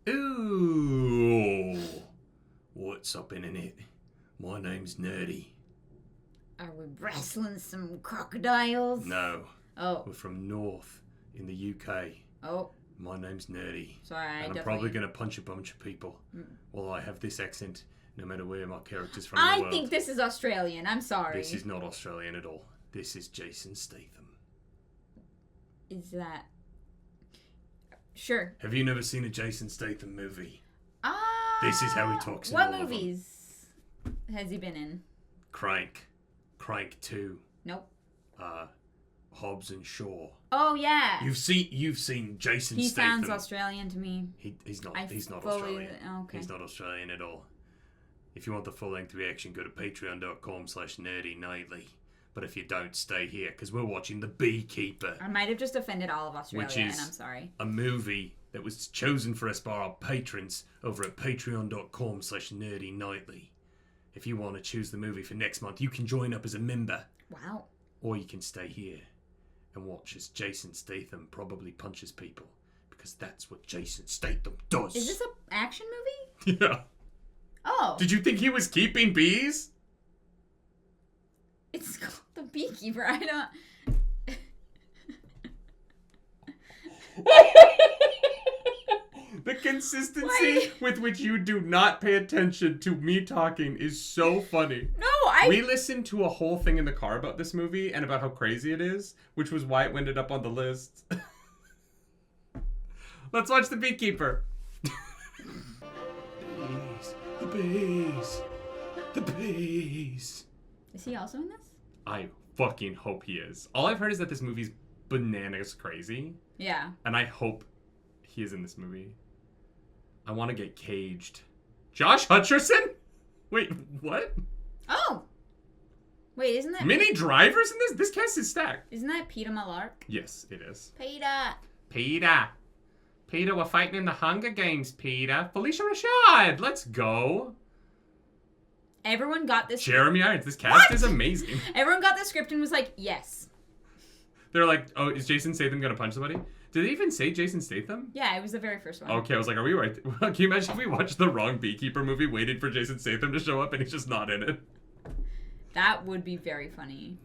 Ooh. What's up in it? My name's Nerdy. Are we wrestling some crocodiles? No. Oh. We're from North in the UK. Oh. My name's Nerdy. Sorry, and I'm probably going to punch a bunch of people. Well, I have this accent no matter where my character's from in the world. I think this is Australian. I'm sorry. This is not Australian at all. This is Jason Statham. Is that... Sure. Have you never seen a Jason Statham movie? This is how he talks in what all of them. movies has he been in? Crank 2. Nope. Hobbs and Shaw. Oh yeah. You've seen Jason Statham. He sounds Australian to me. He's not fully, Australian. Okay. He's not Australian at all. If you want the full-length reaction, go to patreon.com/nerdynightly. But if you don't, stay here, because we're watching The Beekeeper. I might have just offended all of Australia, which is and I'm sorry. A movie that was chosen for us by our patrons over at patreon.com/nerdynightly. If you want to choose the movie for next month, you can join up as a member. Wow. Or you can stay here and watch as Jason Statham probably punches people. Because that's what Jason Statham does. Is this an action movie? Yeah. Oh. Did you think he was keeping bees? It's called The Beekeeper. I don't... The consistency with which you do not pay attention to me talking is so funny. No, We listened to a whole thing in the car about this movie and about how crazy it is, which was why it ended up on the list. Let's watch The Beekeeper. The bees. The bees. Is he also in this? I fucking hope he is. All I've heard is that this movie's bananas crazy. Yeah. And I hope he is in this movie. I want to get caged. Josh Hutcherson? Wait, what? Oh! Wait, isn't that... Minnie Driver's in this? This cast is stacked. Isn't that Peter Malark? Yes, it is. Peter, we're fighting in the Hunger Games, Peter. Felicia Rashad, let's go. Everyone got this... Jeremy Irons, this cast is amazing. Everyone got the script and was like, yes. They're like, oh, is Jason Statham gonna punch somebody? Did they even say Jason Statham? Yeah, it was the very first one. Okay, I was like, are we right? Can you imagine if we watched the wrong Beekeeper movie, waited for Jason Statham to show up, and he's just not in it? That would be very funny.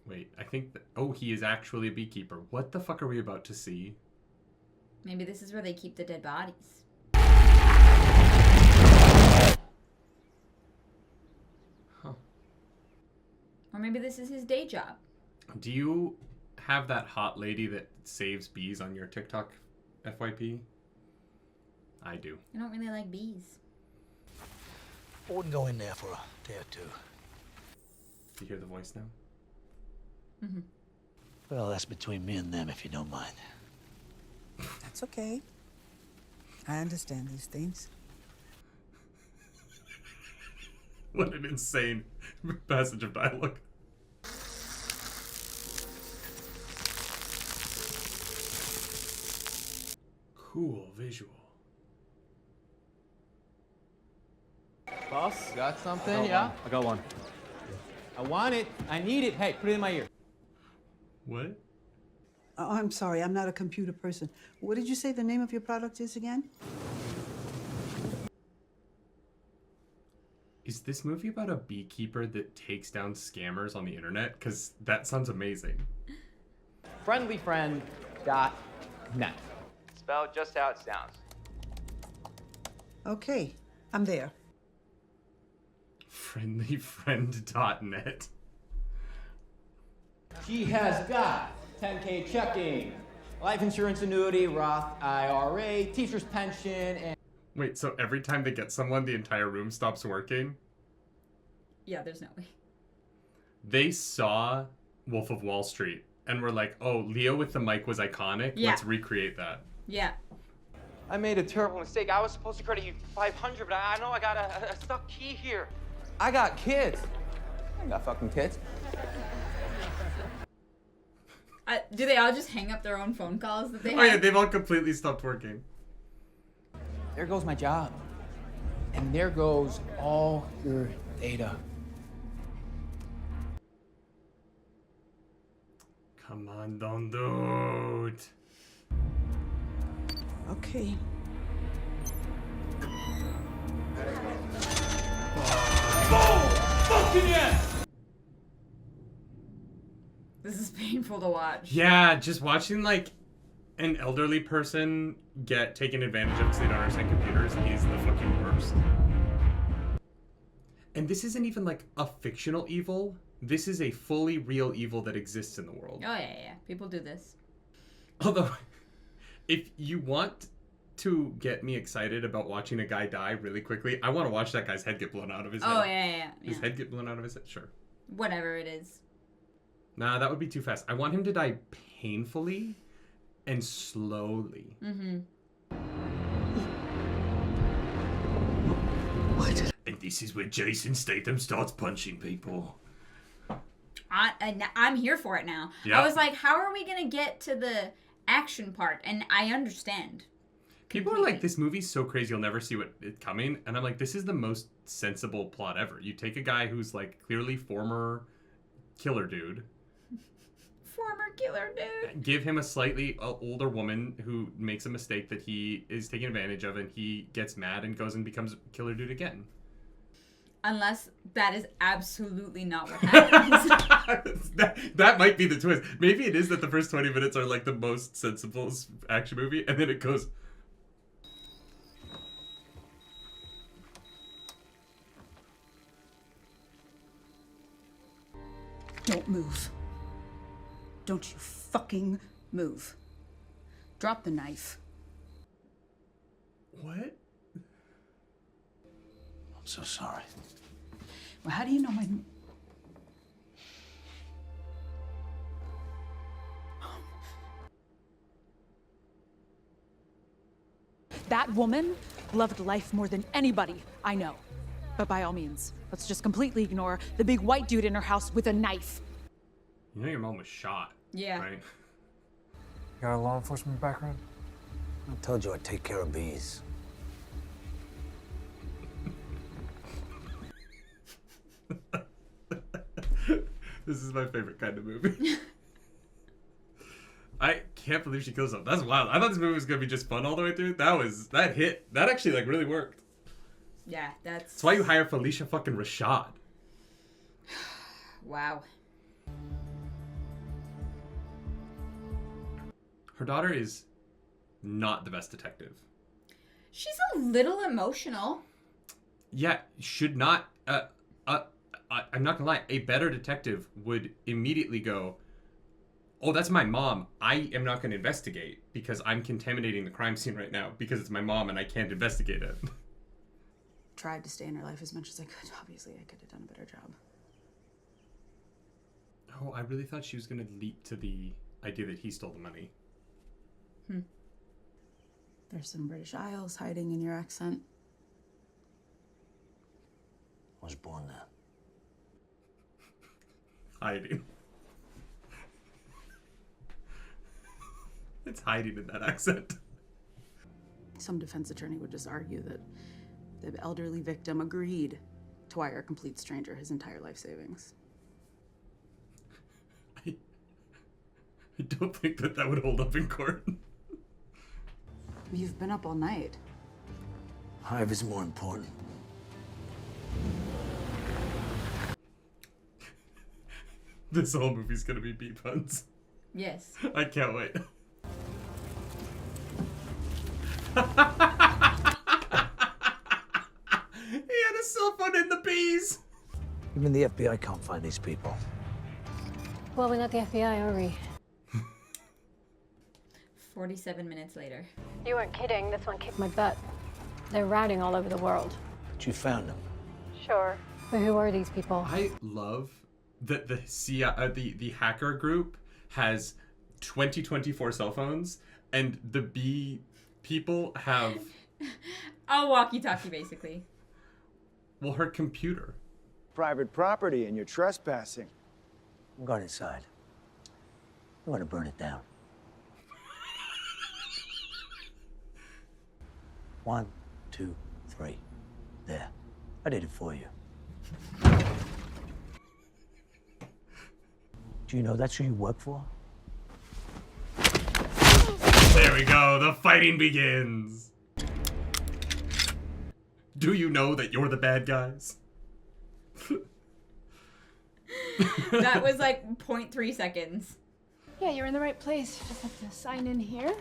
Wait, I think that... Oh, he is actually a beekeeper. What the fuck are we about to see? Maybe this is where they keep the dead bodies. Huh. Or maybe this is his day job. Do you have that hot lady that saves bees on your TikTok, FYP? I do. I don't really like bees. I wouldn't go in there for a day or two. Do you hear the voice now? Mm-hmm. Well, that's between me and them, if you don't mind. That's okay. I understand these things. What an insane passage of dialogue. Cool visual. Boss, got something? Yeah? I got one. I want it. I need it. Hey, put it in my ear. What? Oh, I'm sorry, I'm not a computer person. What did you say the name of your product is again? Is this movie about a beekeeper that takes down scammers on the internet? Because that sounds amazing. Friendlyfriend.net. Spelled just how it sounds. Okay, I'm there. Friendlyfriend.net. She has got 10K checking, life insurance annuity, Roth IRA, teacher's pension, and... Wait, so every time they get someone, the entire room stops working? Yeah, there's no way. They saw Wolf of Wall Street and were like, oh, Leo with the mic was iconic. Yeah. Let's recreate that. Yeah. I made a terrible mistake. I was supposed to credit you 500, but I know I got a stuck key here. I got kids. I got fucking kids. Do they all just hang up their own phone calls that they have? Oh yeah, they've all completely stopped working. There goes my job. And there goes all your data. Come on, don't do it. Okay. This is painful to watch. Yeah, just watching like an elderly person get taken advantage of because they don't understand computers is the fucking worst. And this isn't even like a fictional evil. This is a fully real evil that exists in the world. Oh yeah. People do this. Although, if you want to get me excited about watching a guy die really quickly, I want to watch that guy's head get blown out of his head. Oh yeah. His head get blown out of his head? Sure. Whatever it is. Nah, that would be too fast. I want him to die painfully and slowly. Mm-hmm. What? And this is where Jason Statham starts punching people. I'm here for it now. Yeah. I was like, how are we gonna get to the action part? And I understand. People are like, this movie's so crazy you'll never see it coming. And I'm like, this is the most sensible plot ever. You take a guy who's like clearly former killer dude. Former killer dude. Give him a slightly older woman who makes a mistake that he is taking advantage of, and he gets mad and goes and becomes killer dude again. Unless that is absolutely not what happens. that might be the twist. Maybe it is that the first 20 minutes are like the most sensible action movie, and then it goes... Don't move. Don't you fucking move. Drop the knife. What? I'm so sorry. Well, how do you know my... That woman loved life more than anybody I know. But by all means, let's just completely ignore the big white dude in her house with a knife. You know your mom was shot. Yeah. Right? You got a law enforcement background? I told you I'd take care of bees. This is my favorite kind of movie. I can't believe she kills him. That's wild. I thought this movie was gonna be just fun all the way through. That hit. That actually like really worked. Yeah, that's... That's why you hire Felicia fucking Rashad. Wow. Her daughter is not the best detective. She's a little emotional. Yeah, should not. I'm not gonna lie. A better detective would immediately go, "Oh, that's my mom. I am not gonna investigate because I'm contaminating the crime scene right now because it's my mom and I can't investigate it." Tried to stay in her life as much as I could. Obviously, I could have done a better job. Oh, I really thought she was gonna leap to the idea that he stole the money. There's some British Isles hiding in your accent. I was born there. Hiding. It's hiding in that accent. Some defense attorney would just argue that the elderly victim agreed to wire a complete stranger his entire life savings. I don't think that would hold up in court. You've been up all night. Hive is more important. This whole movie's gonna be bee puns. Yes. I can't wait. He had a cell phone in the bees. Even the FBI can't find these people. Well, we're not the FBI, are we? 47 minutes later. You weren't kidding. This one kicked my butt. They're routing all over the world. But you found them. Sure. But who are these people? I love that the hacker group has 2024 cell phones, and the bee people have A walkie-talkie, basically. well, her computer. Private property and you're trespassing. I'm going inside. I'm going to burn it down. 1, 2, 3. There. I did it for you. Do you know that's who you work for? There we go. The fighting begins. Do you know that you're the bad guys? That was like 0.3 seconds. Yeah, you're in the right place. You just have to sign in here.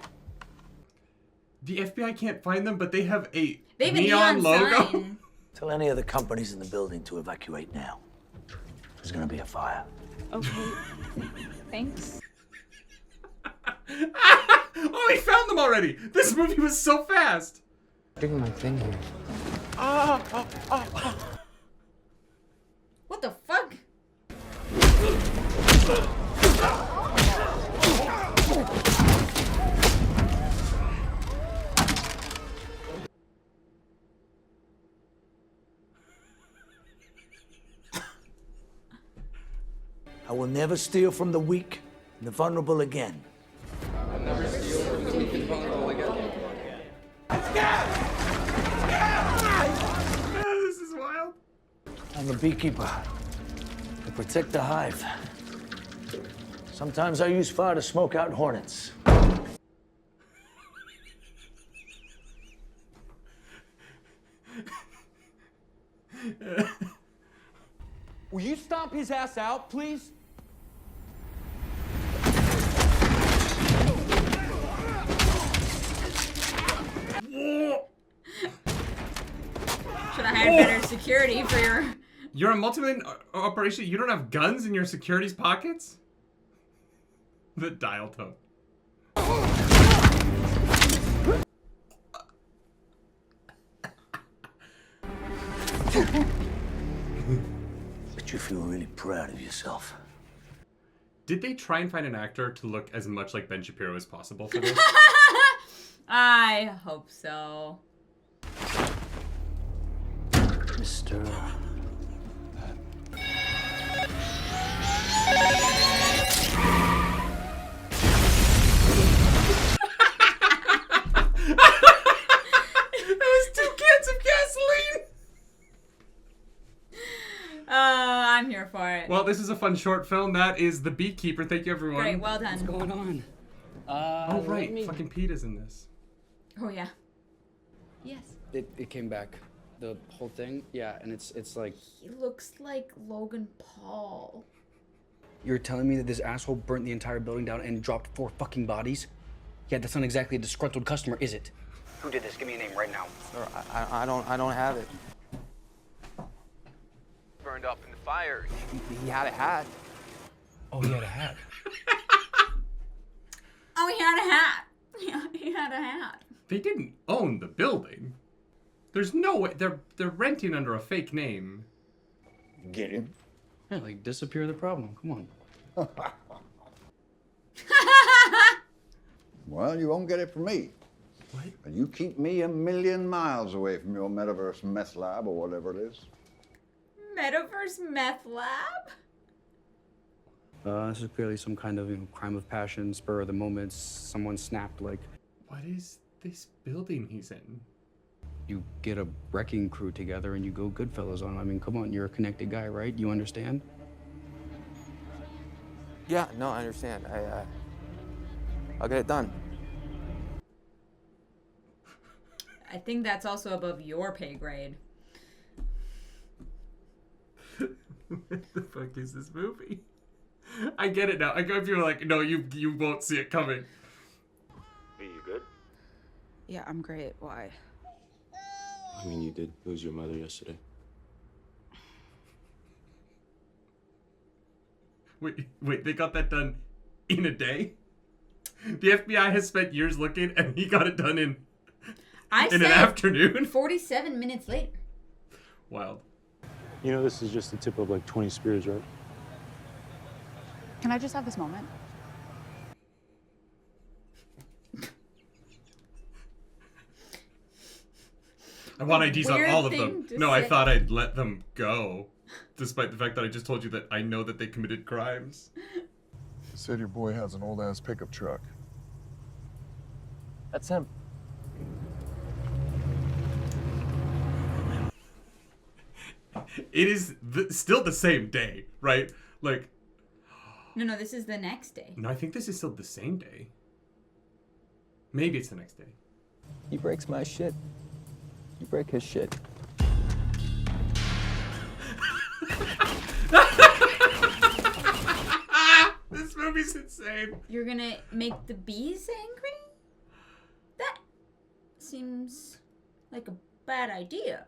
The FBI can't find them, but they have a They have neon a neon logo. sign. Tell any of the companies in the building to evacuate now. There's gonna be a fire. Okay. Thanks. Oh, he found them already. This movie was so fast. Doing my thing here. What the fuck? I will never steal from the weak and the vulnerable again. This is wild. I'm a beekeeper. I protect the hive. Sometimes I use fire to smoke out hornets. Will you stomp his ass out, please? Should have hired better security for your... You're a multi-million operation. You don't have guns in your security's pockets? The dial tone. But you feel really proud of yourself. Did they try and find an actor to look as much like Ben Shapiro as possible for this? I hope so. Mr. That was 2 cans of gasoline! I'm here for it. Well, this is a fun short film. That is The Beekeeper. Thank you, everyone. Great, well done. What's going on? Oh, right. Fucking Pete is in this. Oh, yeah. Yes. It came back. The whole thing? Yeah, and it's like... He looks like Logan Paul. You're telling me that this asshole burnt the entire building down and dropped 4 fucking bodies? Yeah, that's not exactly a disgruntled customer, is it? Who did this? Give me a name right now. Sir, I don't have it. Burned up in the fire. He had a hat. Oh, he had a hat. Oh, he had a hat. Yeah, he had a hat. They didn't own the building. There's no way. They're renting under a fake name. Get him? Yeah, like, disappear the problem. Come on. Well, you won't get it from me. What? And you keep me a million miles away from your metaverse meth lab or whatever it is. Metaverse meth lab? This is clearly some kind of, crime of passion, spur of the moment. Someone snapped, like... What is this building he's in? You get a wrecking crew together and you go Goodfellas on 'em. I mean, come on, you're a connected guy, right? You understand? Yeah, no, I understand. I'll get it done. I think that's also above your pay grade. What the fuck is this movie? I get it now. I go if you're like, no, you won't see it coming. Hey, you good? Yeah, I'm great. Why? I mean, you did lose your mother yesterday. Wait, they got that done in a day? The FBI has spent years looking, and he got it done in an afternoon? 47 minutes later. Wild. You know, this is just the tip of like 20 spears, right? Can I just have this moment? I want IDs on all of them. to No, I say. thought I'd let them go. Despite the fact that I just told you that I know that they committed crimes. Said your boy has an old-ass pickup truck. That's him. It is still the same day, right? Like... No, this is the next day. No, I think this is still the same day. Maybe it's the next day. He breaks my shit. You break his shit. This movie's insane. You're gonna make the bees angry? That seems like a bad idea.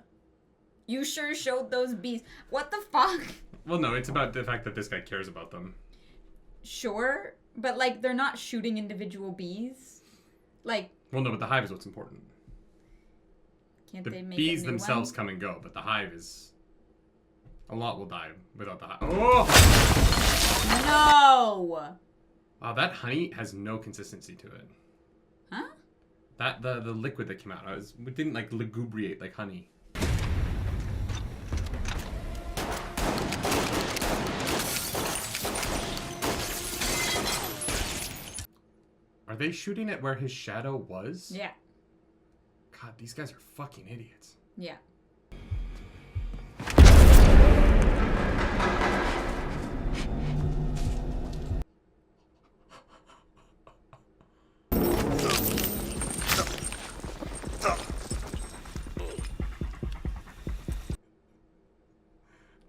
You sure showed those bees. What the fuck? Well, no, it's about the fact that this guy cares about them. Sure, but like they're not shooting individual bees. Like. Well, no, but the hive is what's important. Can't The they make bees a new themselves one? come and go, but the hive is... A lot will die without the hive. Oh! No! Wow, that honey has no consistency to it. Huh? That the liquid that came out, it didn't like lugubriate like honey. Are they shooting at where his shadow was? Yeah. God, these guys are fucking idiots. Yeah.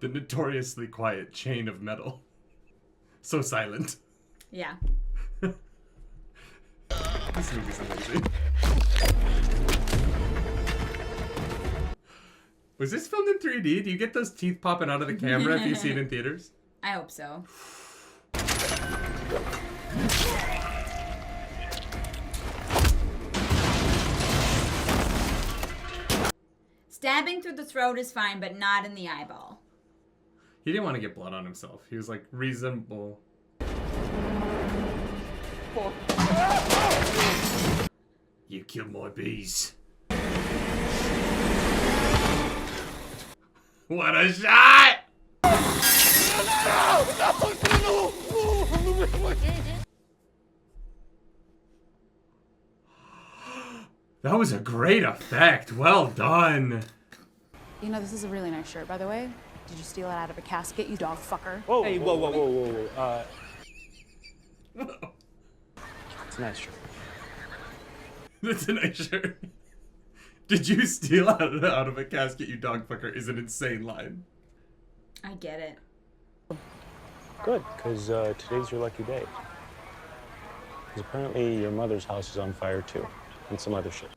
The notoriously quiet chain of metal. So silent. Yeah. This movie's amazing. Was this filmed in 3D? Do you get those teeth popping out of the camera if you see it in theaters? I hope so. Stabbing through the throat is fine, but not in the eyeball. He didn't want to get blood on himself. He was like, reasonable. You killed my bees. What a shot! That was a great effect. Well done. You know, this is a really nice shirt, by the way. Did you steal it out of a casket, you dog fucker? Whoa, hey, whoa. It's a nice shirt. That's a nice shirt. Did you steal out of a casket, you dog fucker, is an insane line. I get it. Good, because today's your lucky day. Because apparently your mother's house is on fire too, and some other shit.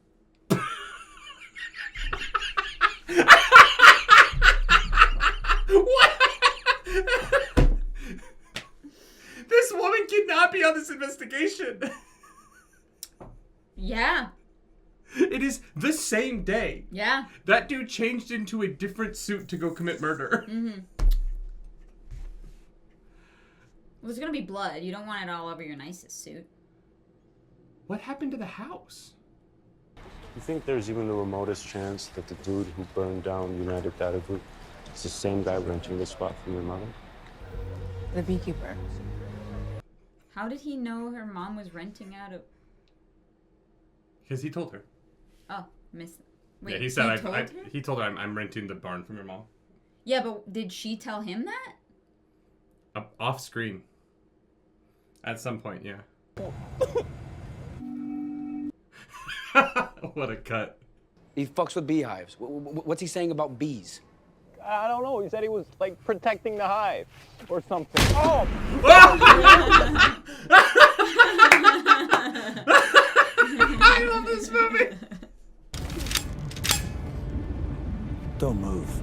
What? This woman cannot be on this investigation. Yeah. It is the same day. Yeah. That dude changed into a different suit to go commit murder. Mm-hmm. Well, there's gonna be blood. You don't want it all over your nicest suit. What happened to the house? You think there's even the remotest chance that the dude who burned down United Data Group is the same guy renting this spot from your mother? The Beekeeper. How did he know her mom was renting out of... Because he told her. Oh, miss... Wait, Yeah, he said told her? he told her I'm renting the barn from your mom. Yeah, but did she tell him that? Off screen. At some point, yeah. What a cut. He fucks with beehives. What's he saying about bees? I don't know. He said he was like protecting the hive or something. Oh! I love this movie. Don't move.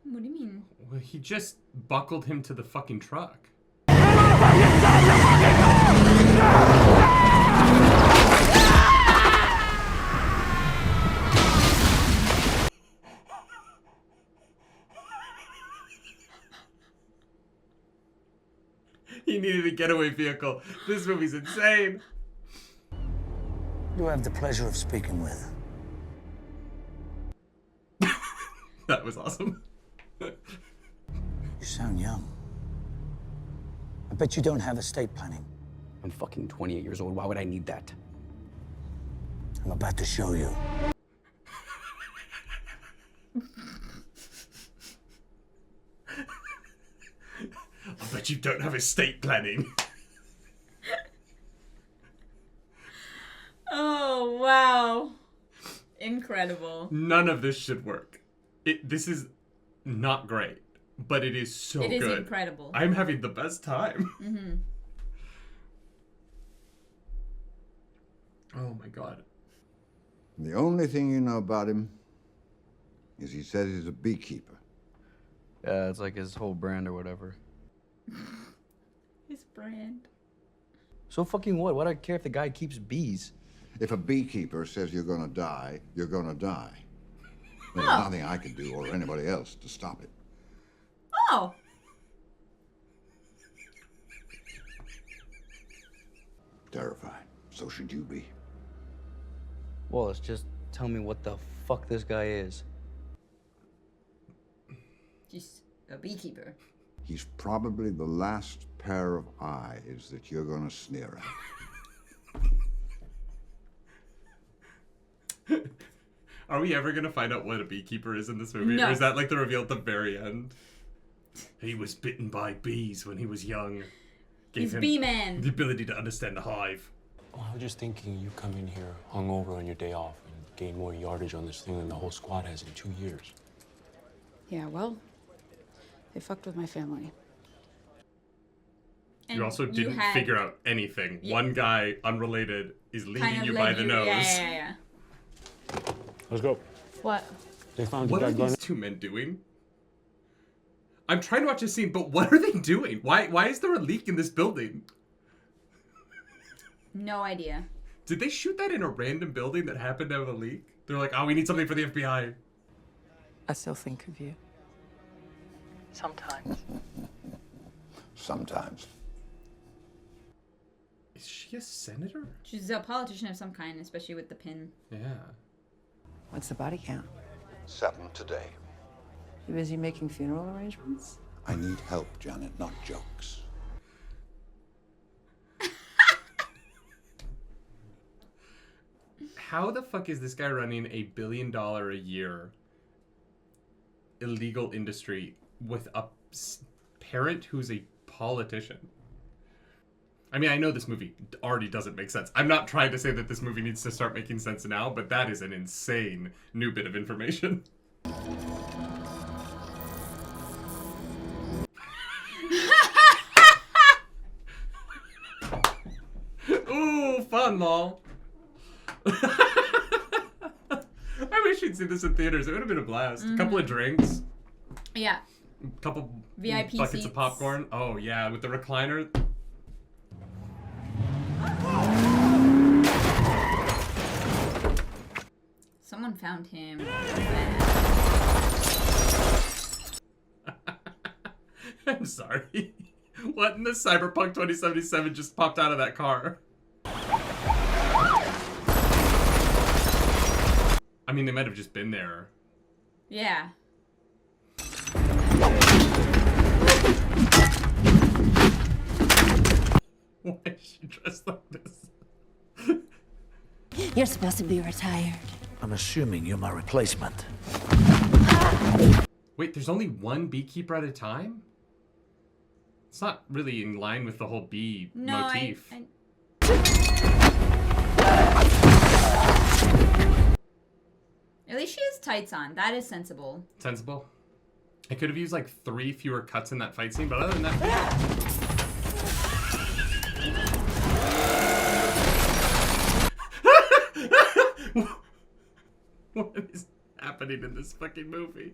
What do you mean? Well, he just buckled him to the fucking truck. He needed a getaway vehicle. This movie's insane. You have the pleasure of speaking with. That was awesome. You sound young. I bet you don't have estate planning. I'm fucking 28 years old. Why would I need that? I'm about to show you. I'll bet But you don't have estate planning. Oh, wow. Incredible. None of this should work. This is not great, but it is so good. It is incredible. I'm having the best time. Mm-hmm. Oh my god. The only thing you know about him is he says he's a beekeeper. Yeah, it's like his whole brand or whatever. His brand. So fucking what? Why do I care if the guy keeps bees? If a beekeeper says you're gonna die, you're gonna die. There's nothing I can do or anybody else to stop it. Oh. Terrified. So should you be. Well, it's just tell me what the fuck this guy is. He's a beekeeper. He's probably the last pair of eyes that you're gonna sneer at. Are we ever gonna find out what a beekeeper is in this movie? No. Or is that like the reveal at the very end? He was bitten by bees when he was young. He's him Bee-Man. the ability to understand the hive. Well, I was just thinking you come in here hungover on your day off and gain more yardage on this thing than the whole squad has in 2 years. Yeah, well, they fucked with my family. And you also didn't figure out anything. Yeah. One guy, unrelated, is leading Kind of you by led the you- nose. Yeah. Let's go. What? They found What the are guy these two men doing? I'm trying to watch this scene, but what are they doing? Why is there a leak in this building? No idea. Did they shoot that in a random building that happened to have a leak? They're like, oh, we need something for the FBI. I still think of you. Sometimes. Sometimes. Is she a senator? She's a politician of some kind, especially with the pin. Yeah. What's the body count? 7 today. You busy making funeral arrangements? I need help, Janet, not jokes. How the fuck is this guy running a $1 billion a year illegal industry with a parent who's a politician? I mean, I know this movie already doesn't make sense. I'm not trying to say that this movie needs to start making sense now, but that is an insane new bit of information. Ooh, fun, lol. I wish you'd see this in theaters. It would have been a blast. A couple of drinks. Yeah. A couple VIP buckets seats. of popcorn. Oh, yeah, with the recliner. Someone found him. I'm sorry. What in the Cyberpunk 2077 just popped out of that car? I mean, they might have just been there. Yeah. Why is she dressed like this? You're supposed to be retired. I'm assuming you're my replacement. Wait, there's only one beekeeper at a time? It's not really in line with the whole bee motif. At least she has tights on. That is sensible. Sensible. I could have used like 3 fewer cuts in that fight scene, but other than that... What is happening in this fucking movie?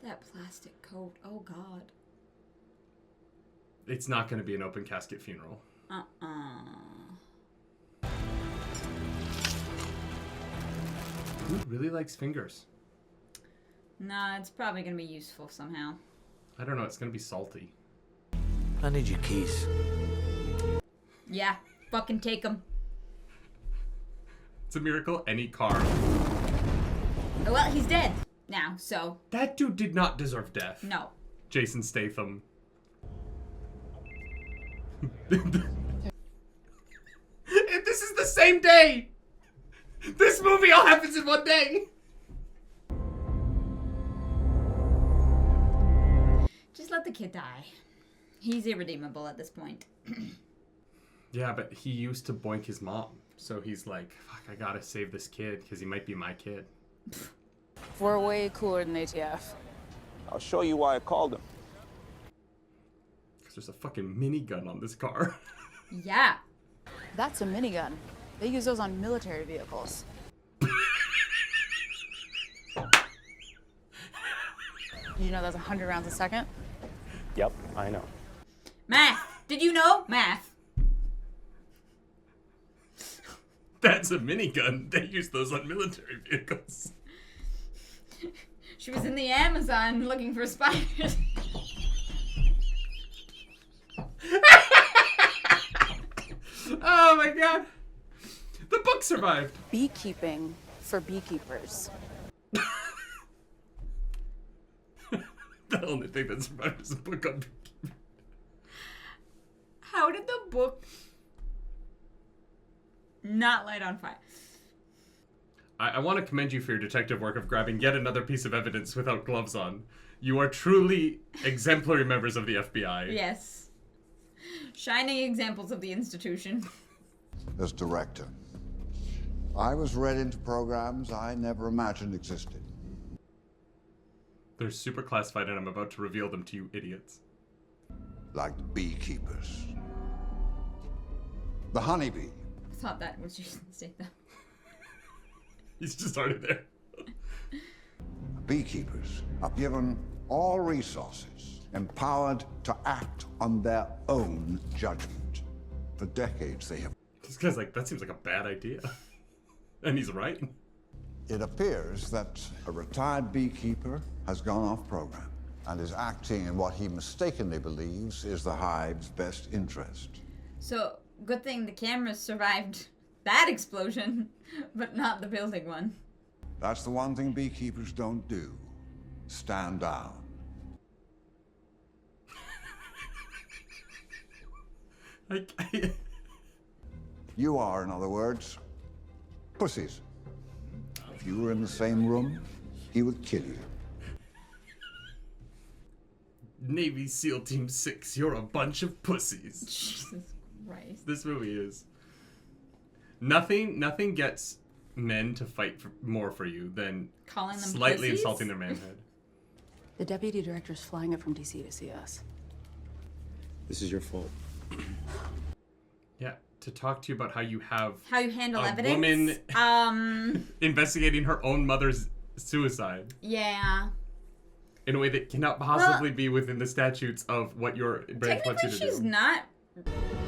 That plastic coat. Oh, God. It's not going to be an open casket funeral. Who really likes fingers? Nah, it's probably gonna be useful somehow. I don't know, it's gonna be salty. I need your keys. Yeah, fucking take them. It's a miracle any car. Well, he's dead now, so. That dude did not deserve death. No. Jason Statham. same day. This movie all happens in one day. Just let the kid die. He's irredeemable at this point. Yeah, but he used to boink his mom. So he's like, fuck, I gotta save this kid because he might be my kid. We're way cooler than ATF. I'll show you why I called him. Because there's a fucking minigun on this car. Yeah. That's a minigun. They use those on military vehicles. Did you know that's 100 rounds a second? Yep, I know. Math. Did you know? Math. That's a minigun. They use those on military vehicles. She was in the Amazon looking for spiders. Oh my god. The book survived. Beekeeping for beekeepers. The only thing that survived is a book on beekeeping. How did the book not light on fire? I want to commend you for your detective work of grabbing yet another piece of evidence without gloves on. You are truly exemplary members of the FBI. Yes. Shining examples of the institution. As director, I was read into programs I never imagined existed. They're super classified and I'm about to reveal them to you idiots. Like Beekeepers. The honeybee. I thought that was just Statham. He's just already there. Beekeepers are given all resources, empowered to act on their own judgment. For decades they have... This guy's like, that seems like a bad idea. And he's right. It appears that a retired beekeeper has gone off program and is acting in what he mistakenly believes is the hive's best interest. So, good thing the cameras survived that explosion, but not the building one. That's the one thing beekeepers don't do. Stand down. You are, in other words, pussies. If you were in the same room, he would kill you. Navy SEAL Team 6, you're a bunch of pussies. Jesus Christ. This movie is... Nothing gets men to fight more for you than calling them slightly pussies? insulting their manhood. The deputy director's flying up from DC to see us. This is your fault. Yeah, to talk to you about how you have How you handle a evidence. woman investigating her own mother's suicide Yeah. in a way that cannot possibly be within the statutes of what your branch wants you Technically, to she's do. not,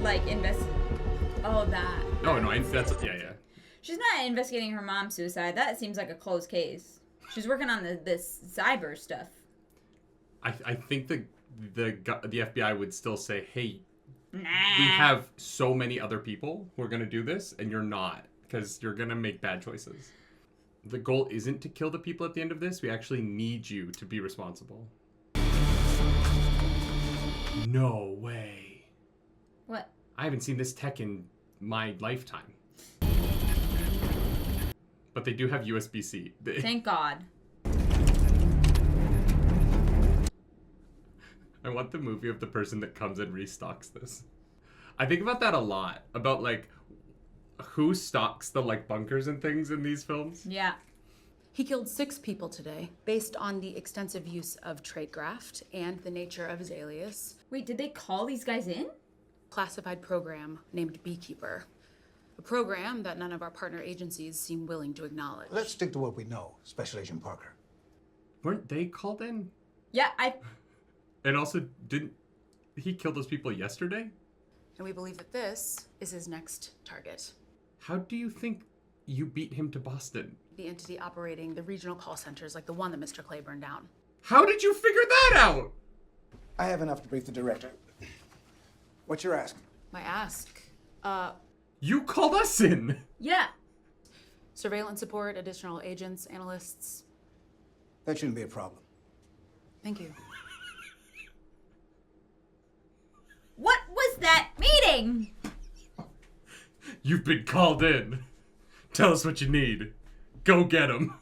like, Oh, that. Oh, no, that's... Yeah. She's not investigating her mom's suicide. That seems like a closed case. She's working on this cyber stuff. I think the FBI would still say, hey, Nah. we have so many other people who are going to do this, and you're not, because you're going to make bad choices. The goal isn't to kill the people at the end of this. We actually need you to be responsible. No way. What? I haven't seen this tech in my lifetime. But they do have USB-C. Thank God. I want the movie of the person that comes and restocks this. I think about that a lot. About, like, who stocks the, like, bunkers and things in these films. Yeah. He killed 6 people today, based on the extensive use of tradecraft and the nature of his alias. Wait, did they call these guys in? Classified program named Beekeeper. A program that none of our partner agencies seem willing to acknowledge. Let's stick to what we know, Special Agent Parker. Weren't they called in? Yeah, And also, didn't he kill those people yesterday? And we believe that this is his next target. How do you think you beat him to Boston? The entity operating the regional call centers like the one that Mr. Clay burned down. How did you figure that out? I have enough to brief the director. What's your ask? My ask, You called us in. Yeah. surveillance support, additional agents, analysts. That shouldn't be a problem. Thank you. What was that meeting? You've been called in. Tell us what you need. Go get him.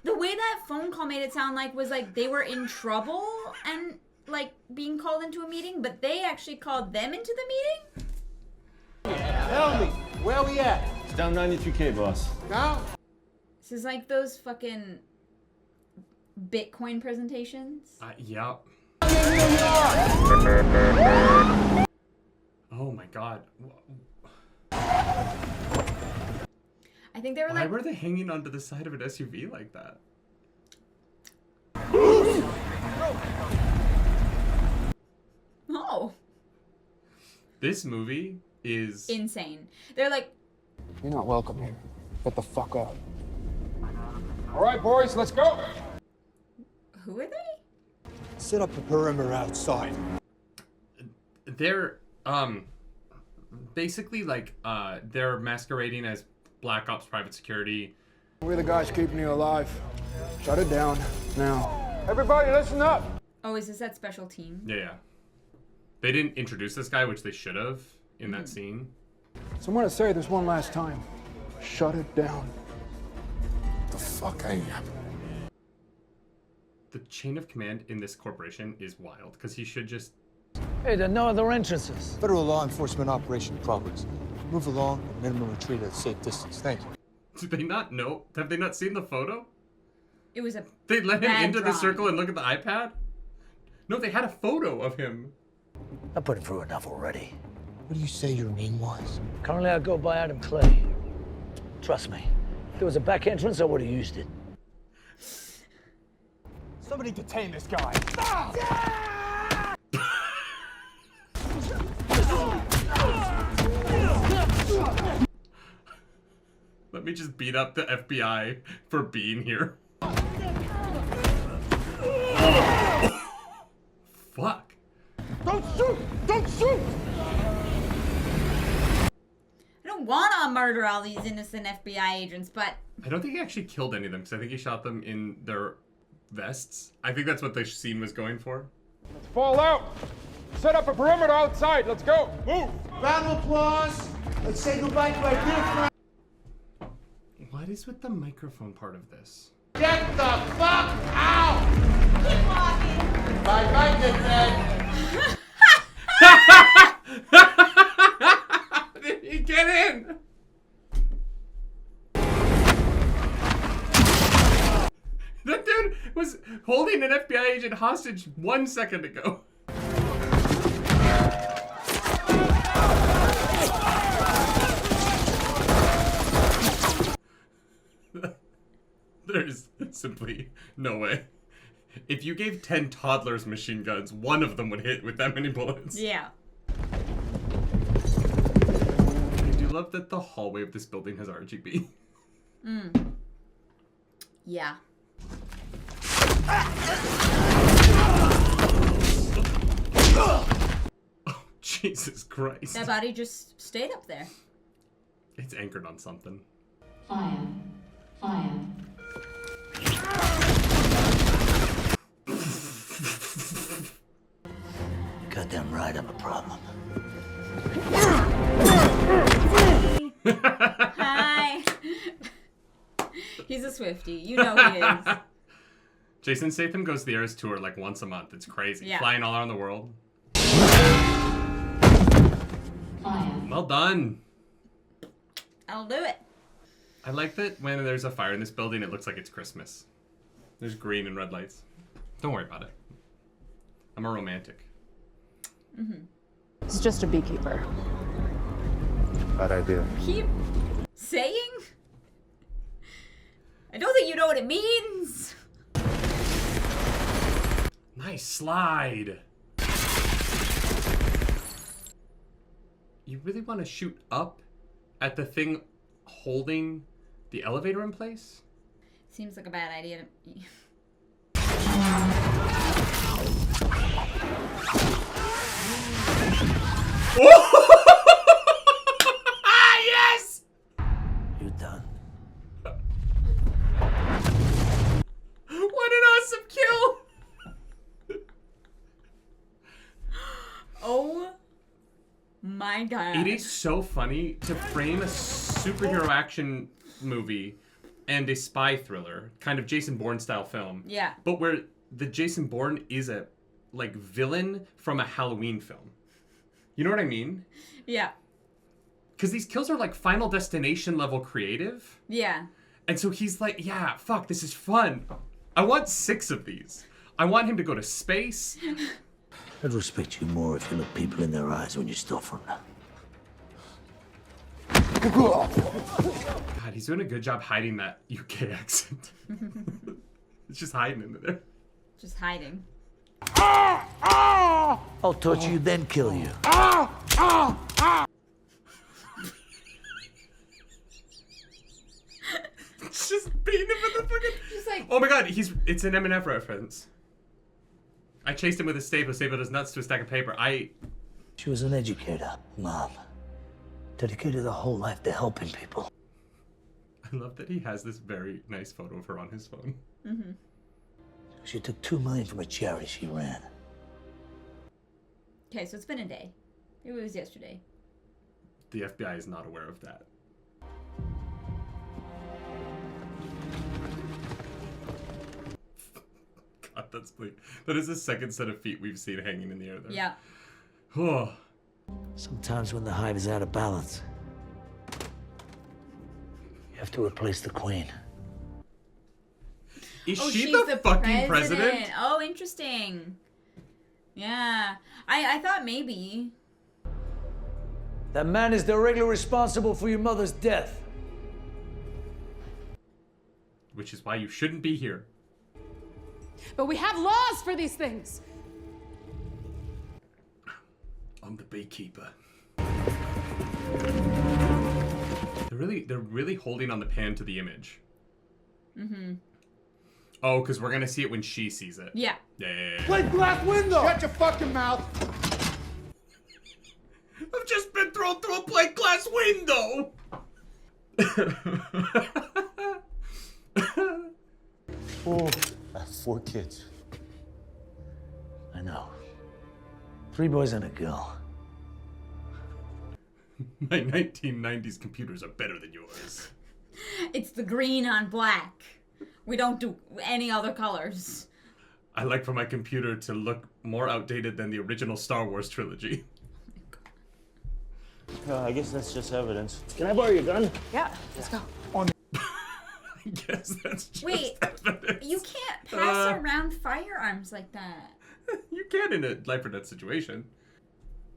The way that phone call made it sound like was like they were in trouble and like being called into a meeting, but they actually called them into the meeting? Tell me, where we at? It's down 93K, boss. Now? This is like those fucking Bitcoin presentations. Yeah. Oh my god. I think they were Why like... were they hanging onto the side of an SUV like that? Oh. This movie is... insane. They're like... You're not welcome here. Get the fuck out. All right, boys, let's go. Who are they? Set up a perimeter outside. They're, basically like, they're masquerading as Black Ops Private Security. We're the guys keeping you alive. Shut it down, now. Everybody listen up. Oh, is this that special team? Yeah. They didn't introduce this guy, which they should have in that scene. So I'm gonna say this one last time. Shut it down. What the fuck ain't happening? The chain of command in this corporation is wild, because he should just... Hey, there are no other entrances. Federal law enforcement operation progress. Move along at minimum retreat at a safe distance. Thank you. Did they not know? Have they not seen the photo? It was a They let him bad into the drawing. circle and look at the iPad? No, they had a photo of him. I put him through enough already. What do you say your name was? Currently, I go by Adam Clay. Trust me, if there was a back entrance, I would have used it. Somebody detain this guy. Let me just beat up the FBI for being here. Fuck. Don't shoot! Don't shoot! I don't want to murder all these innocent FBI agents, but... I don't think he actually killed any of them, because I think he shot them in their vests. I think that's what the scene was going for. Let's fall out. Set up a perimeter outside. Let's go. Move. Round of applause. Let's say goodbye to our dear friend. What is with the microphone part of this? Get the fuck out! Keep walking. Bye-bye, good friend. Did he get in? That dude was holding an FBI agent hostage 1 second ago. There's simply no way. If you gave 10 toddlers machine guns, one of them would hit with that many bullets. Yeah. I do love that the hallway of this building has RGB. Yeah. Oh, Jesus Christ. That body just stayed up there. It's anchored on something. Fire. Fire. Goddamn right, I'm a problem. Hi. He's a Swiftie. You know he is. Jason Statham goes the Eras tour like once a month. It's crazy. Yeah. Flying all around the world. Fire. Well done. I'll do it. I like that when there's a fire in this building, it looks like it's Christmas. There's green and red lights. Don't worry about it. I'm a romantic. It's just a beekeeper. Bad idea. Keep saying? I don't think you know what it means. Nice slide. You really want to shoot up at the thing holding the elevator in place? Seems like a bad idea to me. Ah, yes! You done? What an awesome kill! Oh my my god. It is so funny to frame a superhero action movie and a spy thriller, kind of Jason Bourne style film. Yeah. But where the Jason Bourne is a like villain from a Halloween film. You know what I mean? Yeah. Because these kills are like Final Destination level creative. Yeah. And so he's like, yeah, fuck, this is fun. I want 6 of these. I want him to go to space. I'd respect you more if you look people in their eyes when you stop from them. God, he's doing a good job hiding that UK accent. It's just hiding in there. Just hiding. I'll touch you, then kill you. It's just beating him with the fucking... Just like... Oh my god, it's an M&F reference. I chased him with a staple his nuts to a stack of paper. She was an educator, Mom. Dedicated her whole life to helping people. I love that he has this very nice photo of her on his phone. Mm-hmm. She took $2 million from a charity she ran. Okay, so it's been a day. It was yesterday. The FBI is not aware of that. God, that's bleak. That is the second set of feet we've seen hanging in the air there. Yeah. Oh. Sometimes when the hive is out of balance, you have to replace the queen. Is Oh, she she's the fucking president? Oh, interesting. Yeah. I thought maybe. That man is directly responsible for your mother's death. Which is why you shouldn't be here. But we have laws for these things. I'm the beekeeper. They're really holding on the pan to the image. Mm-hmm. Oh, because we're gonna see it when she sees it. Yeah. Yeah. Plate glass window! Shut your fucking mouth! I've just been thrown through a plate glass window! Oh, I have 4 kids. I know. 3 boys and a girl. My 1990s computers are better than yours. It's the green on black. We don't do any other colors. I like for my computer to look more outdated than the original Star Wars trilogy. I guess that's just evidence. Can I borrow your gun? Yeah, let's go. I guess that's just Wait, evidence. you can't pass around firearms like that. You can in a life or death situation.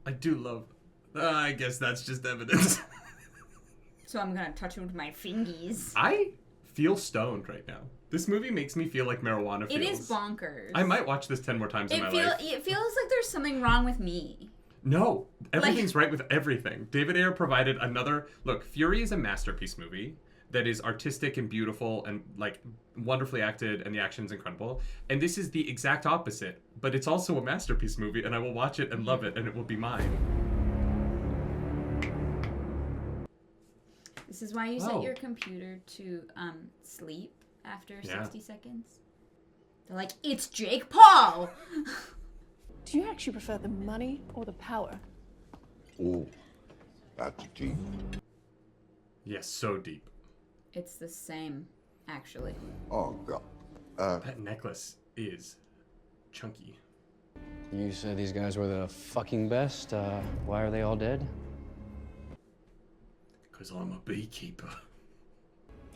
I do love... I guess that's just evidence. So I'm gonna touch it with my fingies. I feel stoned right now. This movie makes me feel like marijuana feels. It is bonkers. I might watch this 10 more times in my life. It feels like there's something wrong with me. No, everything's right with everything. David Ayer provided another... Look, Fury is a masterpiece movie that is artistic and beautiful and like wonderfully acted, and the action's incredible. And this is the exact opposite, but it's also a masterpiece movie, and I will watch it and love it, and it will be mine. This is why you set your computer to sleep after 60 seconds. They're like, it's Jake Paul! Do you actually prefer the money or the power? Oh, that's deep. Yes, so deep. It's the same, actually. Oh, God. That necklace is chunky. You said these guys were the fucking best. Why are they all dead? Because I'm a beekeeper.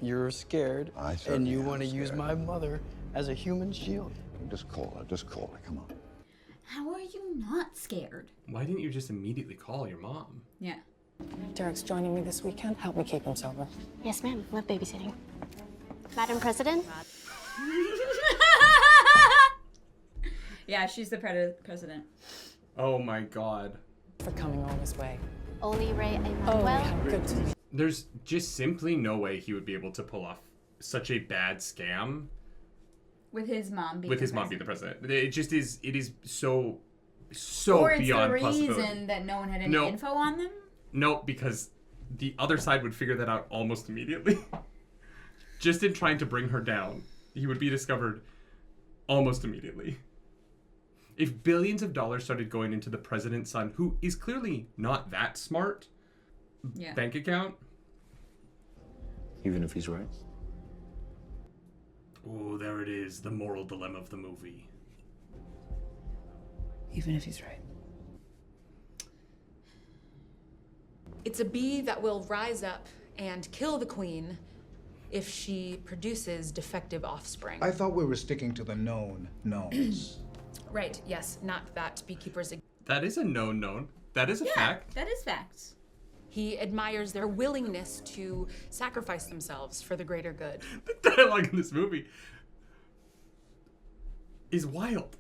You're scared, and you want to use scared. my mother as a human shield. Just call her, come on. How are you not scared? Why didn't you just immediately call your mom? Yeah. Derek's joining me this weekend. Help me keep him sober. Yes, ma'am. Love babysitting. Madam President? Yeah, she's the president. Oh my god. For coming all this way. Oli Ray Oh, Emanuel? yeah, good to meet There's just simply no way he would be able to pull off such a bad scam With his mom being the president. It just is, it is so or it's beyond the possibility. reason that no one had any No. info on them? No, because the other side would figure that out almost immediately. Just in trying to bring her down, he would be discovered almost immediately. If billions of dollars started going into the president's son, who is clearly not that smart, bank account. Even if he's right? Oh, there it is. The moral dilemma of the movie. Even if he's right. It's a bee that will rise up and kill the queen if she produces defective offspring. I thought we were sticking to the known knowns. Right, yes, not that beekeepers. That is a known. That is a fact. That is facts. He admires their willingness to sacrifice themselves for the greater good. The dialogue in this movie is wild.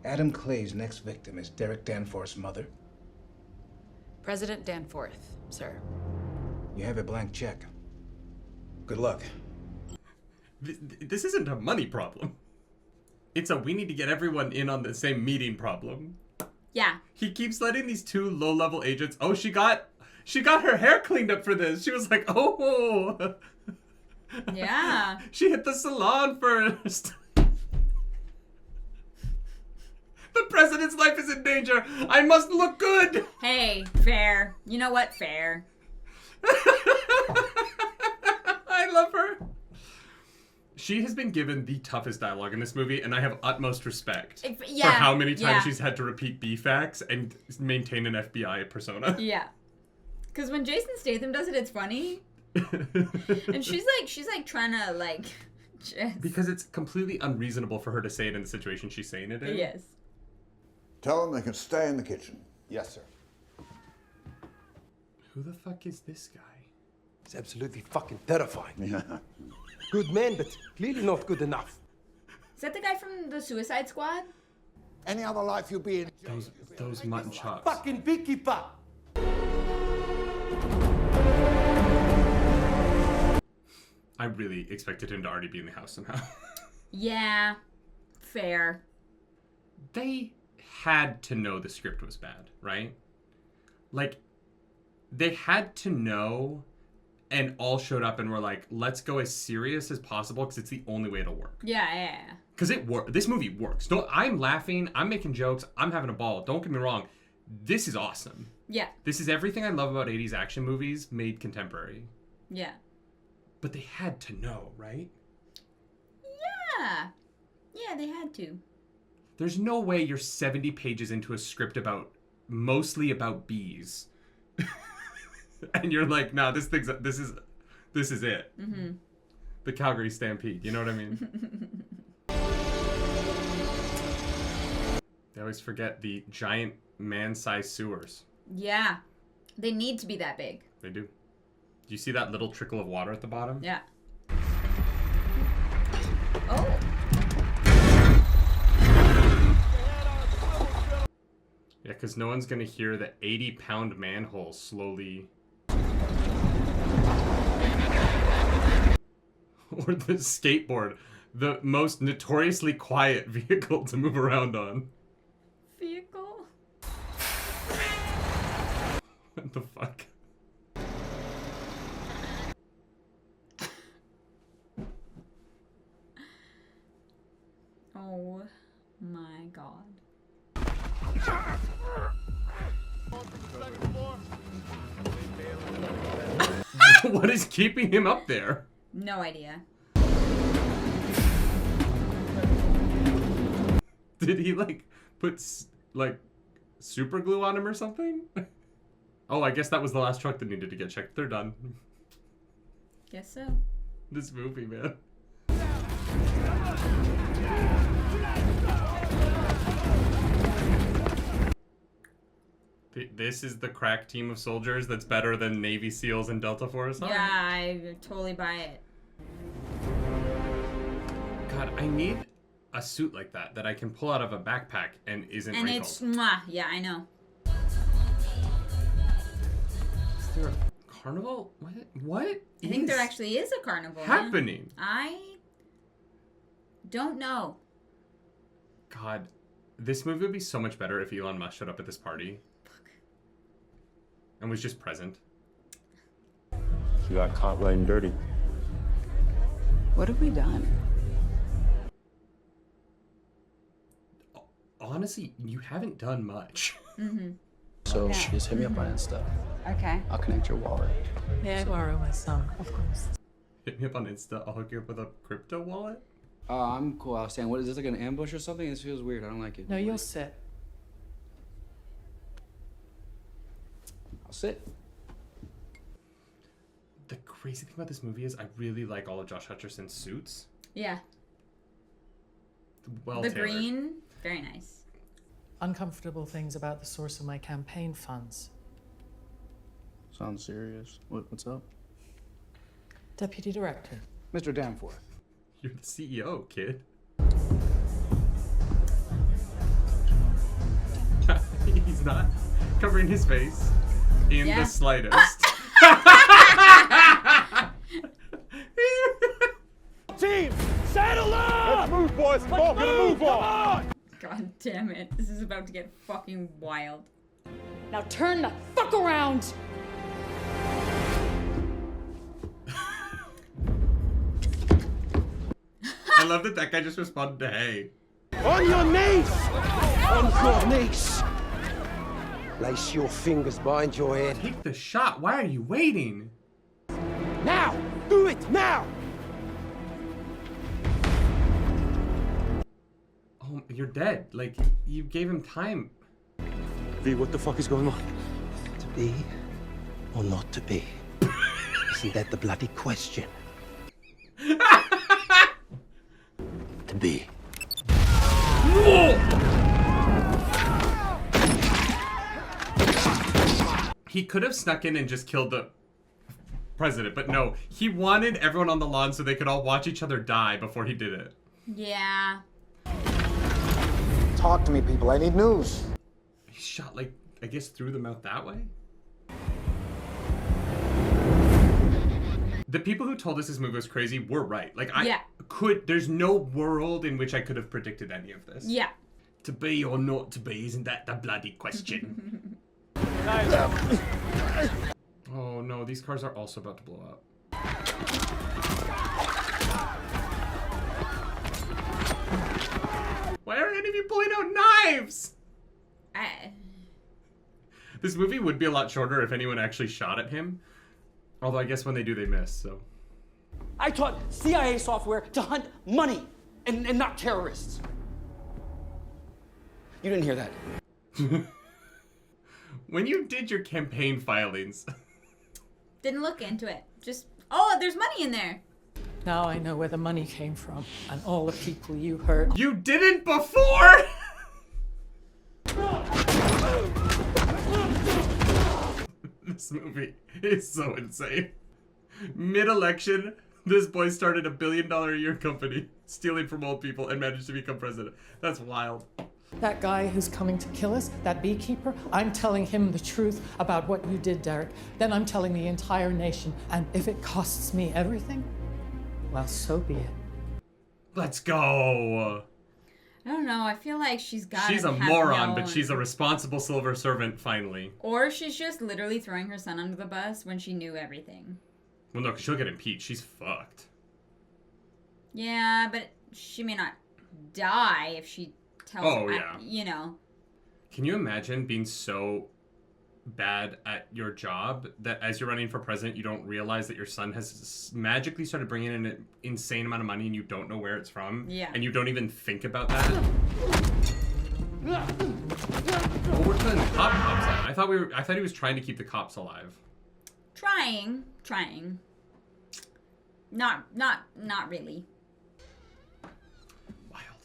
Adam Clay's next victim is Derek Danforth's mother. President Danforth, sir. You have a blank check. Good luck. This isn't a money problem. It's a we need to get everyone in on the same meeting problem. Yeah. He keeps letting these two low-level agents. Oh, she got her hair cleaned up for this. She was like, oh. Yeah. She hit the salon first. The president's life is in danger. I must look good. Hey, fair. You know what? Fair. I love her. She has been given the toughest dialogue in this movie, and I have utmost respect for how many times she's had to repeat B-facts and maintain an FBI persona. Yeah. Because when Jason Statham does it, it's funny. And she's like trying to like just... Because it's completely unreasonable for her to say it in the situation she's saying it in. Yes. Tell them they can stay in the kitchen. Yes, sir. Who the fuck is this guy? It's absolutely fucking terrifying. Yeah. Good man, but clearly not good enough. Is that the guy from the Suicide Squad? Any other life you'll be in. Those mutton chops. Fucking Beekeeper! I really expected him to already be in the house somehow. Yeah. Fair. They had to know the script was bad, right? Like, they had to know, and all showed up and were like, let's go as serious as possible because it's the only way it'll work. Yeah. Because this movie works. I'm laughing, I'm making jokes, I'm having a ball. Don't get me wrong. This is awesome. Yeah. This is everything I love about 80s action movies made contemporary. Yeah. But they had to know, right? Yeah. Yeah, they had to. There's no way you're 70 pages into a script mostly about bees. And you're like, nah, this is it. Mm-hmm. The Calgary Stampede, you know what I mean? They always forget the giant man-sized sewers. Yeah. They need to be that big. They do. Do you see that little trickle of water at the bottom? Yeah. Oh. Yeah, because no one's going to hear the 80-pound manhole slowly... Or the skateboard. The most notoriously quiet vehicle to move around on. Vehicle? What the fuck? Oh my god. What is keeping him up there? No idea. Did he put super glue on him or something? Oh, I guess that was the last truck that needed to get checked. They're done. Guess so. This movie, man. This is the crack team of soldiers that's better than Navy SEALs and Delta Force. Yeah, I totally buy it. God, I need a suit like that I can pull out of a backpack and isn't wrinkled. It's mwah. Yeah, I know. Is there a carnival? What? I think there actually is a carnival happening. I don't know. God, this movie would be so much better if Elon Musk showed up at this party. And was just present. You got caught riding dirty. What have we done? honestly, you haven't done much. Mm-hmm. So just hit me up on Insta. Okay. I'll connect your wallet. May I borrow my song? Of course. Hit me up on Insta. I'll hook you up with a crypto wallet. I'm cool. I was saying, what is this, like an ambush or something? This feels weird. I don't like it. No, you'll sit. I'll sit. The crazy thing about this movie is I really like all of Josh Hutcherson's suits. Yeah. Well the tailored. green, very nice. Uncomfortable things about the source of my campaign funds. Sounds serious. What's up? Deputy Director. Mr. Danforth. You're the CEO, kid. He's not covering his face in the slightest. Team, saddle up! Let's move, boys. Come on, gonna move on. God damn it. This is about to get fucking wild. Now turn the fuck around! I love that that guy just responded to hey. On your knees! On your knees! Place your fingers behind your head. Take the shot. Why are you waiting? Now! Do it now! Oh, you're dead. Like, you gave him time. V, what the fuck is going on? To be or not to be? Isn't that the bloody question? To be. He could have snuck in and just killed the president, but no. He wanted everyone on the lawn so they could all watch each other die before he did it. Yeah. Talk to me, people. I need news. He shot, like, I guess through the mouth that way? The people who told us this movie was crazy were right. Like, there's no world in which I could have predicted any of this. Yeah. To be or not to be, isn't that the bloody question? Oh no, these cars are also about to blow up. Why aren't any of you pulling out knives? This movie would be a lot shorter if anyone actually shot at him. Although I guess when they do, they miss, so. I taught CIA software to hunt money and not terrorists. You didn't hear that. When you did your campaign filings. Didn't look into it. Just, oh, there's money in there. Now I know where the money came from and all the people you hurt. You didn't before? This movie is so insane. Mid-election, this boy started a $1 billion a year company, stealing from old people, and managed to become president. That's wild. That guy who's coming to kill us, that beekeeper, I'm telling him the truth about what you did, Derek. Then I'm telling the entire nation. And if it costs me everything, well, so be it. Let's go. I don't know. I feel like she's got. She's a moron, but she's a responsible civil servant, finally. Or she's just literally throwing her son under the bus when she knew everything. Well, no, because she'll get impeached. She's fucked. Yeah, but she may not die if she tells. Oh, yeah. You know. Can you imagine being so bad at your job that as you're running for president, you don't realize that your son has magically started bringing in an insane amount of money and you don't know where it's from? Yeah. And you don't even think about that? Oh, we're killing the cops out. I thought he was trying to keep the cops alive. Trying. Not really. Wild.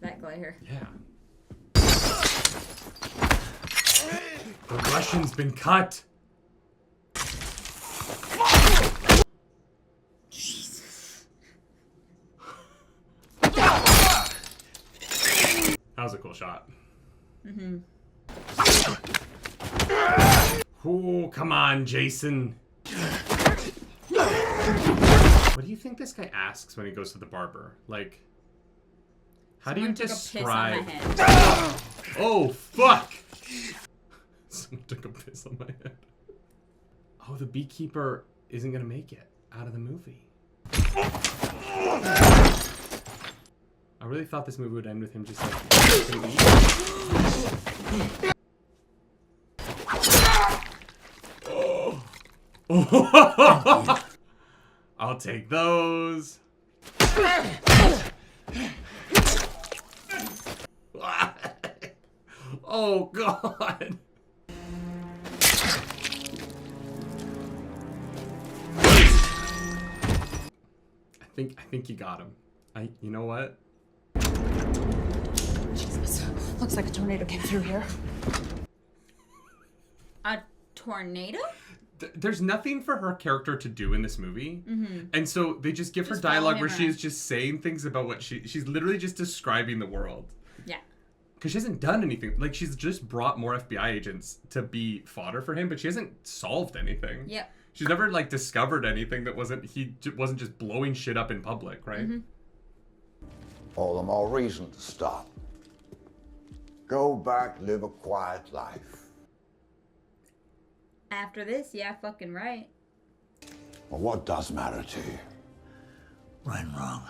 That glare. Yeah. The Russian's been cut. Jesus. That was a cool shot. Mm-hmm. Oh, come on, Jason. What do you think this guy asks when he goes to the barber? Like, how do you describe? Oh, fuck! Someone took a piss on my head. Oh, the beekeeper isn't gonna make it out of the movie. I really thought this movie would end with him just like... I'll take those. Oh God. I think you got him. You know what? Jesus. Looks like a tornado came through here. A tornado? There's nothing for her character to do in this movie. Mm-hmm. And so they just give her Just dialogue follow where him she's just saying things about what she's literally just describing the world. Yeah. Because she hasn't done anything. Like, she's just brought more FBI agents to be fodder for him, but she hasn't solved anything. Yep. She's never, like, discovered anything that wasn't just blowing shit up in public, right? Mm-hmm. All the more reason to stop. Go back, live a quiet life. After this, yeah, fucking right. Well, what does matter to you? Right and wrong.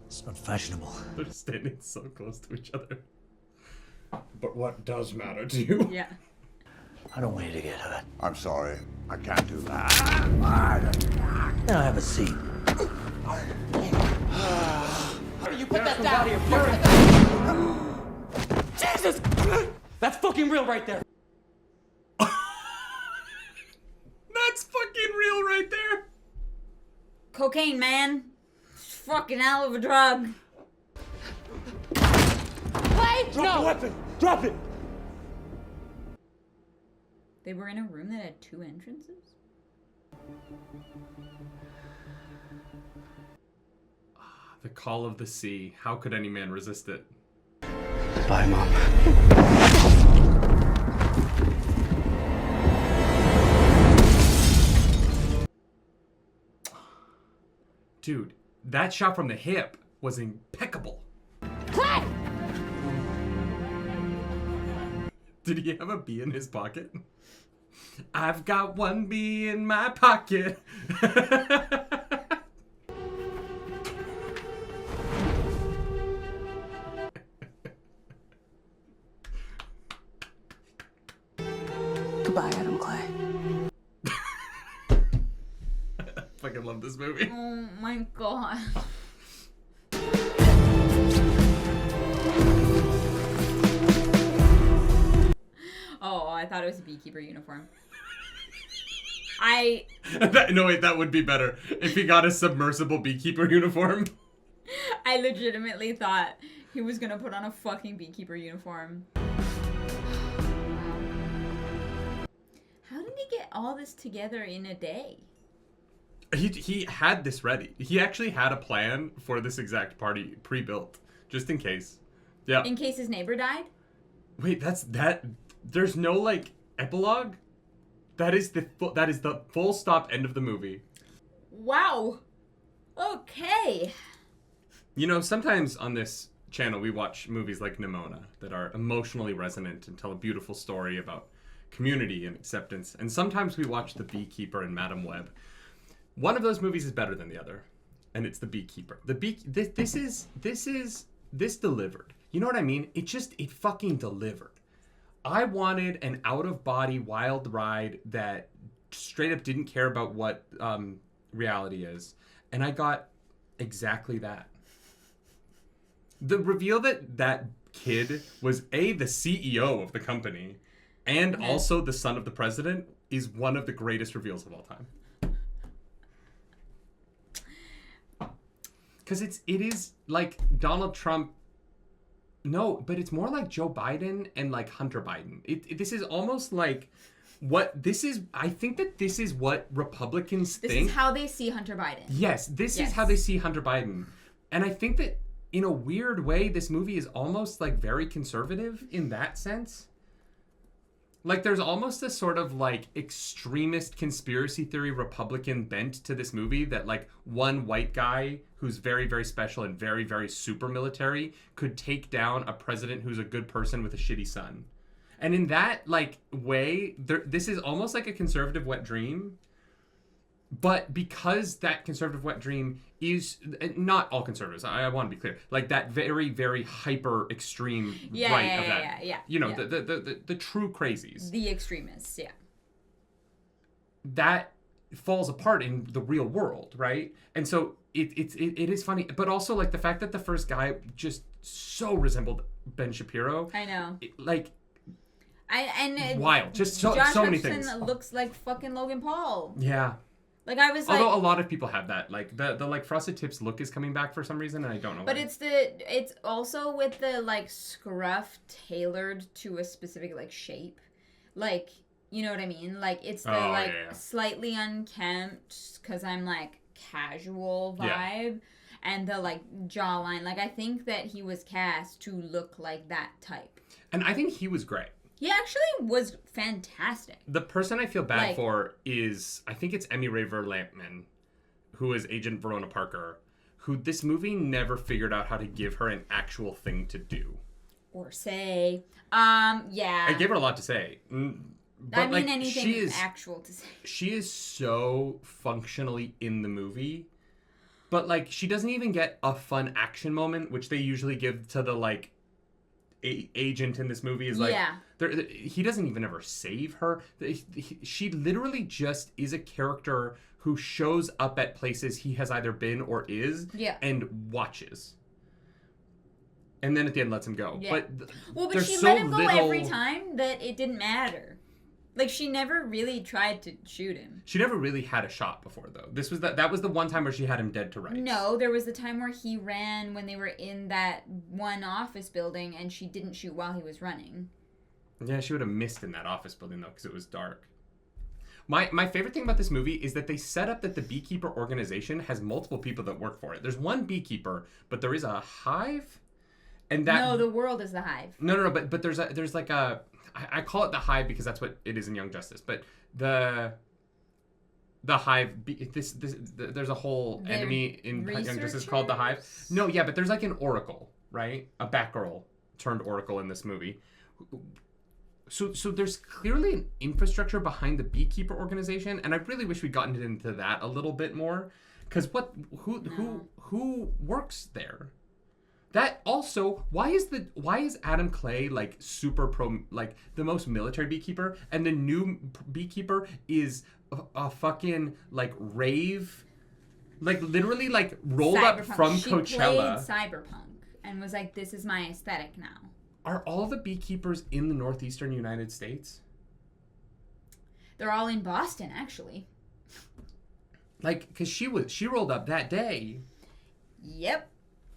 It's not fashionable. They're standing so close to each other. But what does matter to you? Yeah. I don't want you to get hurt. I'm sorry. I can't do that. Now have a seat. You put that down. Jesus! That's fucking real right there. That's fucking real right there. Cocaine, man. Fucking hell of a drug. Wait! Drop the weapon! Drop it! They were in a room that had 2 entrances? The call of the sea. How could any man resist it? Bye, Mom. Dude, that shot from the hip was impeccable. Clay! Did he have a bee in his pocket? I've got one bee in my pocket. Goodbye, Adam Clay. I fucking love this movie. Oh my God. Oh, I thought it was a beekeeper uniform. No, wait, that would be better. If he got a submersible beekeeper uniform. I legitimately thought he was gonna put on a fucking beekeeper uniform. How did he get all this together in a day? He had this ready. He actually had a plan for this exact party pre-built, just in case. Yeah. In case his neighbor died? Wait, there's no, like, epilogue? That is the full stop end of the movie. Wow. Okay. You know, sometimes on this channel we watch movies like Nimona that are emotionally resonant and tell a beautiful story about community and acceptance. And sometimes we watch The Beekeeper and Madam Web. One of those movies is better than the other, and it's The Beekeeper. This delivered. You know what I mean? It fucking delivered. I wanted an out-of-body wild ride that straight up didn't care about what reality is. And I got exactly that. The reveal that kid was the CEO of the company and also the son of the president is one of the greatest reveals of all time. Because it is like Donald Trump. No, but it's more like Joe Biden and like Hunter Biden. This is almost like I think that this is what Republicans think. This is how they see Hunter Biden. Yes, this is how they see Hunter Biden. And I think that in a weird way, this movie is almost like very conservative in that sense. Like there's almost a sort of like extremist conspiracy theory Republican bent to this movie that like one white guy who's very, very special and very, very super military could take down a president who's a good person with a shitty son. And in that like way, this is almost like a conservative wet dream. But because that conservative wet dream is not all conservatives, I want to be clear, like that very, very hyper extreme right of that. You know, the true crazies. The extremists, yeah. That falls apart in the real world, right? And so it is funny, but also like the fact that the first guy just so resembled Ben Shapiro. I know. Wild. Just so many things. Josh Hutcherson looks like fucking Logan Paul. Yeah. Like I was Although a lot of people have that. Like the like frosted tips look is coming back for some reason and I don't know but why. it's also with the like scruff tailored to a specific like shape. Like, you know what I mean? Like it's the slightly unkempt cuz I'm like casual vibe and the like jawline. Like I think that he was cast to look like that type. And I think he was great. He actually was fantastic. The person I feel bad for is, I think it's Emmy Raver Lampman, who is Agent Verona Parker, who this movie never figured out how to give her an actual thing to do. Or say. Yeah. I gave her a lot to say. But I mean, anything actual to say. She is so functionally in the movie, but like she doesn't even get a fun action moment, which they usually give to the like agent in this movie is like he doesn't even ever save her. She literally just is a character who shows up at places he has either been or is and watches. And then at the end lets him go. Yeah. But she let him go every time that it didn't matter. Like she never really tried to shoot him. She never really had a shot before though. This was that was the one time where she had him dead to rights. No, there was the time where he ran when they were in that one office building and she didn't shoot while he was running. Yeah, she would have missed in that office building though because it was dark. My favorite thing about this movie is that they set up that the Beekeeper organization has multiple people that work for it. There's one beekeeper, but there is a hive, and that no, the world is the hive. No, but there's like a I call it the hive because that's what it is in Young Justice, but the hive there's a whole enemy in Young Justice called the hive. No, yeah, but there's like an oracle, right? A Batgirl turned oracle in this movie. So there's clearly an infrastructure behind the Beekeeper organization, and I really wish we'd gotten into that a little bit more, because who works there? That also, why is Adam Clay like super pro, like the most military beekeeper, and the new beekeeper is a fucking like rave, like literally like rolled up from Coachella. She played cyberpunk and was like, "This is my aesthetic now." Are all the beekeepers in the northeastern United States? They're all in Boston, actually. Like, cause she rolled up that day. Yep.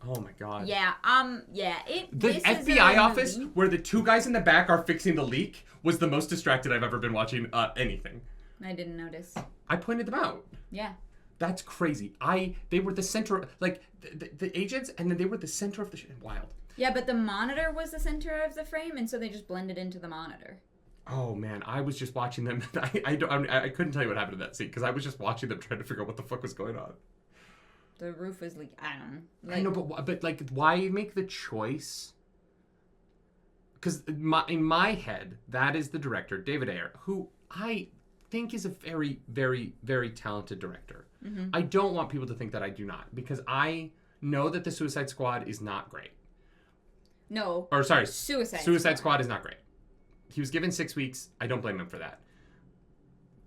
Oh my god. Yeah, The FBI office where the two guys in the back are fixing the leak was the most distracted I've ever been watching anything. I didn't notice. I pointed them out. Yeah. That's crazy. They were the center, like the agents, and then they were the center of the shit. Wild. Yeah, but the monitor was the center of the frame, and so they just blended into the monitor. Oh man, I was just watching them. I couldn't tell you what happened in that scene because I was just watching them trying to figure out what the fuck was going on. The roof was like, I don't know. Like, I know, but like, why make the choice? Because in my head, that is the director, David Ayer, who I think is a very, very, very talented director. Mm-hmm. I don't want people to think that I do not, because I know that the Suicide Squad is not great. No. Or sorry, Suicide Squad is not great. He was given 6 weeks. I don't blame him for that.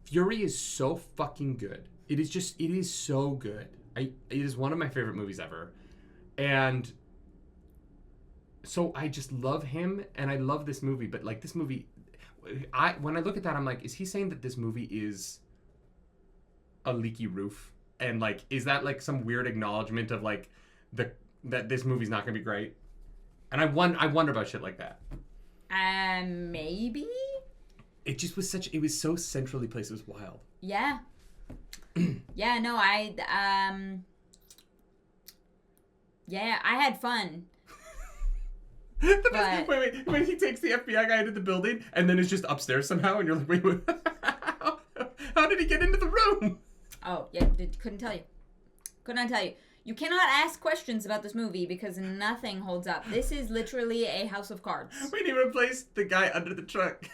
Fury is so fucking good. It is so good. It is one of my favorite movies ever. And so I just love him and I love this movie. But like this movie, when I look at that, I'm like, is he saying that this movie is a leaky roof? And like, is that like some weird acknowledgement of like that this movie's not gonna be great? And I wonder about shit like that. Maybe? It just was it was so centrally placed. It was wild. Yeah. Yeah, no, I had fun. Wait, when he takes the FBI guy into the building and then is just upstairs somehow and you're like, wait. How did he get into the room? Oh, yeah, couldn't tell you. Could not tell you. You cannot ask questions about this movie because nothing holds up. This is literally a house of cards. When he replaced the guy under the truck.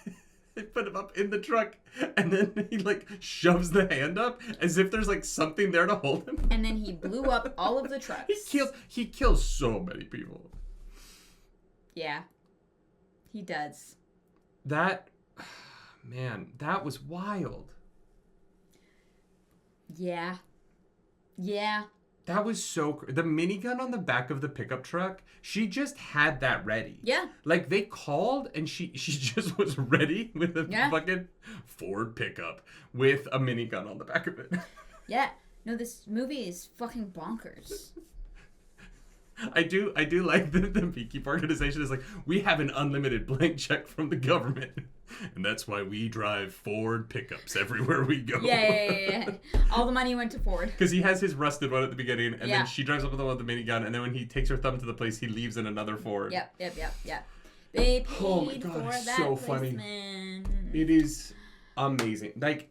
They put him up in the truck, and then he like shoves the hand up as if there's like something there to hold him. And then he blew up all of the trucks. He kills so many people. Yeah, he does. That, man, that was wild. Yeah. Yeah. That was so... The minigun on the back of the pickup truck, she just had that ready. Yeah. Like, they called, and she just was ready with a fucking Ford pickup with a minigun on the back of it. Yeah. No, this movie is fucking bonkers. I do like that the Beekeeper organization is like, we have an unlimited blank check from the government. And that's why we drive Ford pickups everywhere we go. Yeah. All the money went to Ford. Because he has his rusted one at the beginning, and then she drives up with the one with the minigun, and then when he takes her thumb to the place, he leaves in another Ford. Yep. They paid oh my God, for it's that so placement. funny. It is amazing. Like,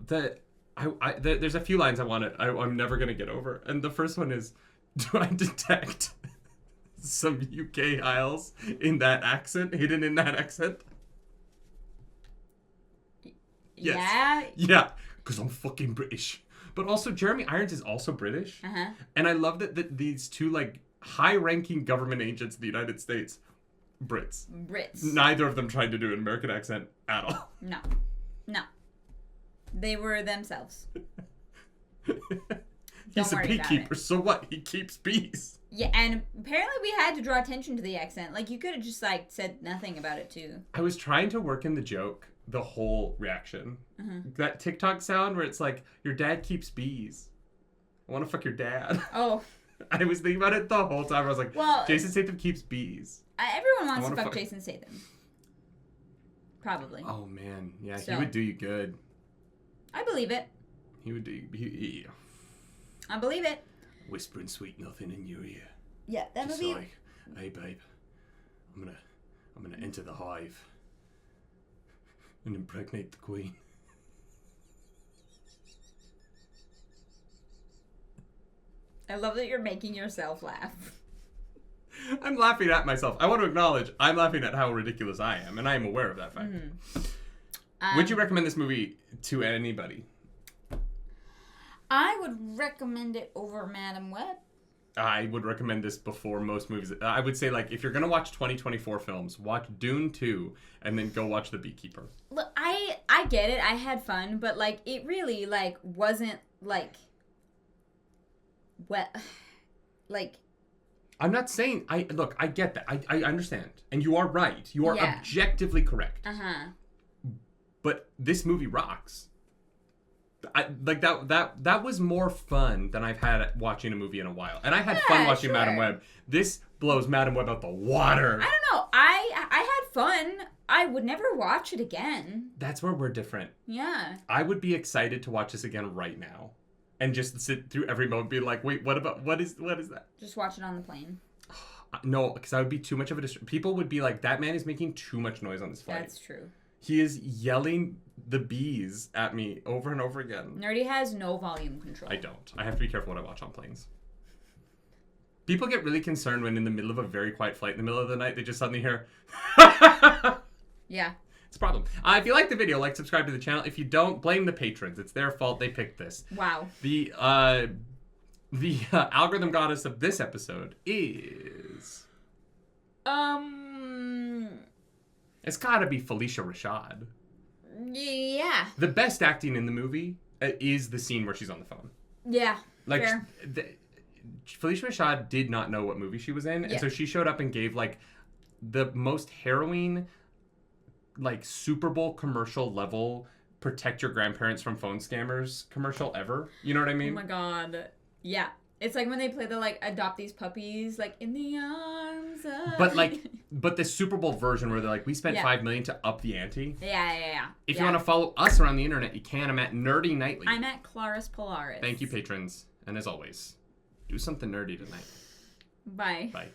there's a few lines I'm never going to get over. And the first one is, do I detect some UK Isles in that accent, hidden in that accent? Yes. Yeah? Yeah, because I'm fucking British. But also, Jeremy Irons is also British. Uh-huh. And I love that these two, like, high-ranking government agents in the United States, Brits. Neither of them tried to do an American accent at all. No. They were themselves. He's a beekeeper, so what? He keeps bees. Yeah, and apparently we had to draw attention to the accent. Like, you could have just, like, said nothing about it, too. I was trying to work in the joke, the whole reaction. That TikTok sound where it's like, your dad keeps bees. I want to fuck your dad. Oh. I was thinking about it the whole time. I was like, well, Jason Statham keeps bees. Everyone wants to fuck Jason Statham. Probably. Oh, man. Yeah, he would do you good. I believe it. He would do you... I believe it. Whispering sweet nothing in your ear. Yeah, that just movie. Like, hey babe, I'm gonna enter the hive and impregnate the queen. I love that you're making yourself laugh. I'm laughing at myself. I want to acknowledge I'm laughing at how ridiculous I am, and I am aware of that fact. Would you recommend this movie to anybody? I would recommend it over Madam Web. I would recommend this before most movies. I would say, like, if you're going to watch 2024 films, watch Dune 2 and then go watch The Beekeeper. Look, I get it. I had fun, but, like, it really, like, wasn't, like, like... I'm not saying... Look, I get that. I understand. And you are right. You are objectively correct. Uh-huh. But this movie rocks. That was more fun than I've had watching a movie in a while. And I had fun watching Madam Web. This blows Madam Web out the water. I don't know. I had fun. I would never watch it again. That's where we're different. Yeah. I would be excited to watch this again right now. And just sit through every moment and be like, wait, what is that? Just watch it on the plane. No, because I would be too much of a people would be like, that man is making too much noise on this flight. That's true. He is yelling the bees at me over and over again. Nerdy has no volume control. I don't. I have to be careful what I watch on planes. People get really concerned when in the middle of a very quiet flight in the middle of the night, they just suddenly hear... Yeah. It's a problem. If you like the video, like, subscribe to the channel. If you don't, blame the patrons. It's their fault. They picked this. Wow. The algorithm goddess of this episode is... It's gotta be Felicia Rashad. Yeah. The best acting in the movie is the scene where she's on the phone. Yeah, like, fair. Felicia Rashad did not know what movie she was in, and so she showed up and gave, like, the most harrowing, like, Super Bowl commercial level protect your grandparents from phone scammers commercial ever. You know what I mean? Oh my god. Yeah. It's like when they play the, like, adopt these puppies, like, in the arms of... But the Super Bowl version where they're like, we spent $5 million to up the ante. Yeah. If you want to follow us around the internet, you can. I'm at Nerdy Nightly. I'm at Claris Polaris. Thank you, patrons. And as always, do something nerdy tonight. Bye. Bye.